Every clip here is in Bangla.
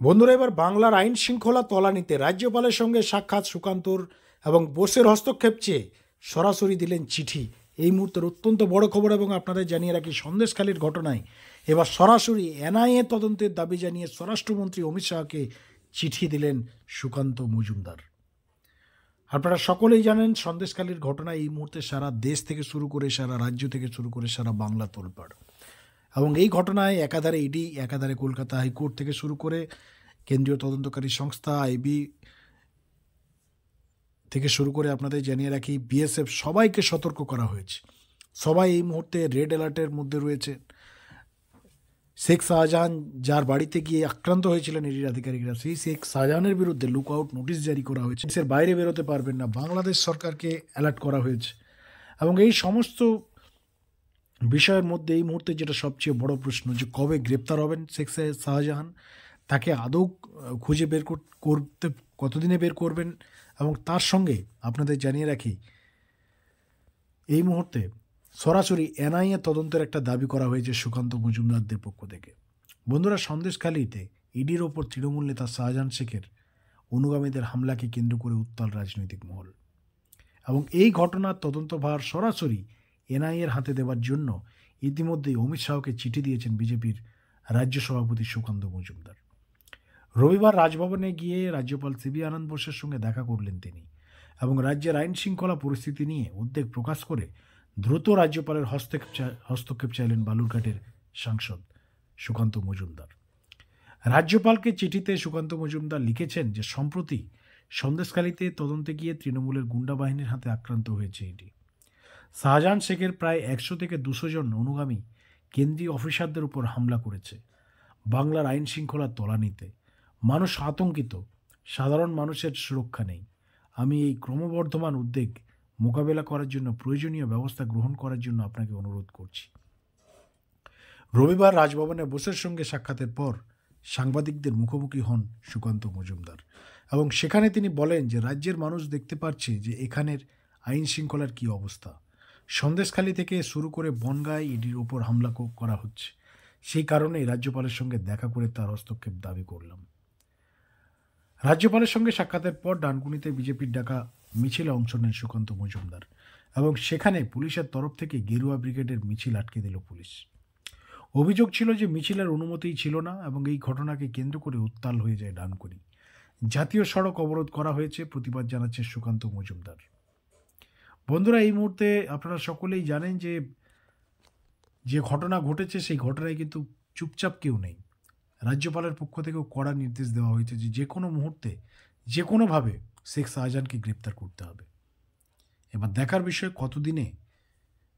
বন্ধুরা, এবার বাংলার আইন শৃঙ্খলা তলানিতে রাজ্যপালের সঙ্গে সাক্ষাৎ সুকান্তর এবং বোসের হস্তক্ষেপ চেয়ে সরাসরি দিলেন চিঠি। এই মুহূর্তের অত্যন্ত বড় খবর এবং আপনাদের জানিয়ে রাখি, সন্দেশখালীর ঘটনায় এবার সরাসরি এনআইএ তদন্তের দাবি জানিয়ে স্বরাষ্ট্রমন্ত্রী অমিত শাহকে চিঠি দিলেন সুকান্ত মজুমদার। আপনারা সকলেই জানেন, সন্দেশখালীর ঘটনা এই মুহূর্তে সারা দেশ থেকে শুরু করে, সারা রাজ্য থেকে শুরু করে সারা বাংলা তোলপাড়। এবং এই ঘটনায় একাধারে ইডি, একাধারে কলকাতা হাইকোর্ট থেকে শুরু করে কেন্দ্রীয় তদন্তকারী সংস্থা আইবি থেকে শুরু করে আপনাদের জানিয়ে রাখি বিএসএফ সবাইকে সতর্ক করা হয়েছে। সবাই এই মুহূর্তে রেড অ্যালার্টের মধ্যে রয়েছে। শেখ শাহজাহান যার বাড়িতে গিয়ে আক্রান্ত হয়েছিলেন ইডির আধিকারিকরা, সেই শেখ শাহজাহানের বিরুদ্ধে লুক আউট নোটিশ জারি করা হয়েছে। দেশের বাইরে বেরোতে পারবেন না, বাংলাদেশ সরকারকে অ্যালার্ট করা হয়েছে। এবং এই সমস্ত বিষয়ের মধ্যে এই মুহূর্তে যেটা সবচেয়ে বড় প্রশ্ন, যে কবে গ্রেপ্তার হবেন শেখ শাহজাহান, তাকে আদৌ খুঁজে বের করতে কতদিনে বের করবেন। এবং তার সঙ্গে আপনাদের জানিয়ে রাখি, এই মুহূর্তে সরাসরি এনআইএ তদন্তের একটা দাবি করা হয়েছে সুকান্ত মজুমদারদের পক্ষ থেকে। বন্ধুরা, সন্দেশখালীতে ইডির ওপর তৃণমূল নেতা শাহজাহান শেখের অনুগামীদের হামলাকে কেন্দ্র করে উত্তাল রাজনৈতিক মহল। এবং এই ঘটনার তদন্তভার সরাসরি এনআইএর হাতে দেওয়ার জন্য ইতিমধ্যেই অমিত শাহকে চিঠি দিয়েছেন বিজেপির রাজ্য সভাপতি সুকান্ত মজুমদার। রবিবার রাজভবনে গিয়ে রাজ্যপাল সিবি আনন্দ বোসের সঙ্গে দেখা করলেন তিনি এবং রাজ্যের আইন শৃঙ্খলা পরিস্থিতি নিয়ে উদ্বেগ প্রকাশ করে দ্রুত রাজ্যপালের হস্তক্ষেপ চাইলেন বালুরঘাটের সাংসদ সুকান্ত মজুমদার। রাজ্যপালকে চিঠিতে সুকান্ত মজুমদার লিখেছেন যে সম্প্রতি সন্দেশখালীতে তদন্তে গিয়ে তৃণমূলের গুন্ডা বাহিনীর হাতে আক্রান্ত হয়েছে এটি। শাহজাহান শেখের প্রায় 100 থেকে 200 জন অনুগামী কেন্দ্রীয় অফিসারদের উপর হামলা করেছে। বাংলার আইন শৃঙ্খলার তলানিতে মানুষ আতঙ্কিত, সাধারণ মানুষের সুরক্ষা নেই। আমি এই ক্রমবর্ধমান উদ্বেগ মোকাবেলা করার জন্য প্রয়োজনীয় ব্যবস্থা গ্রহণ করার জন্য আপনাকে অনুরোধ করছি। রবিবার রাজভবনে বোসের সঙ্গে সাক্ষাতের পর সাংবাদিকদের মুখোমুখি হন সুকান্ত মজুমদার এবং সেখানে তিনি বলেন যে রাজ্যের মানুষ দেখতে পাচ্ছে যে এখানের আইন শৃঙ্খলার কী অবস্থা। সন্দেশখালী থেকে শুরু করে বনগাঁয় ইডির ওপর হামলা করা হচ্ছে। সেই কারণেই রাজ্যপালের সঙ্গে দেখা করে তার হস্তক্ষেপ দাবি করলাম। রাজ্যপালের সঙ্গে সাক্ষাতের পর ডানকুনিতে বিজেপির ডাকা মিছিলে অংশ নেন সুকান্ত মজুমদার এবং সেখানে পুলিশের তরফ থেকে গেরুয়া ব্রিগেডের মিছিল আটকে দিল পুলিশ। অভিযোগ ছিল যে মিছিলের অনুমতিই ছিল না এবং এই ঘটনাকে কেন্দ্র করে উত্তাল হয়ে যায় ডানকুনি। জাতীয় সড়ক অবরোধ করা হয়েছে, প্রতিবাদ জানাচ্ছে সুকান্ত মজুমদার। বন্ধুরা, এই মুহূর্তে আপনারা সকলেই জানেন যে যে ঘটনা ঘটেছে সেই ঘটনায় কিন্তু চুপচাপ কেউ নেই। রাজ্যপালের পক্ষ থেকেও কড়া নির্দেশ দেওয়া হয়েছে যে যে কোনো মুহূর্তে যে কোনোভাবে শেখ শাহজাহানকে গ্রেপ্তার করতে হবে। এবার দেখার বিষয় কতদিনে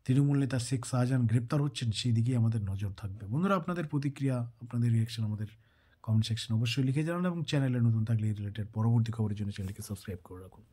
তৃণমূল নেতা শেখ শাহজাহান গ্রেপ্তার হচ্ছেন, সেই দিকেই আমাদের নজর থাকবে। বন্ধুরা, আপনাদের প্রতিক্রিয়া, আপনাদের রিয়াকশন আমাদের কমেন্ট সেকশনে অবশ্যই লিখে জানান এবং চ্যানেলে নতুন থাকলে এই রিলেটেড পরবর্তী খবরের জন্য চ্যানেলকে সাবস্ক্রাইব করে রাখুন।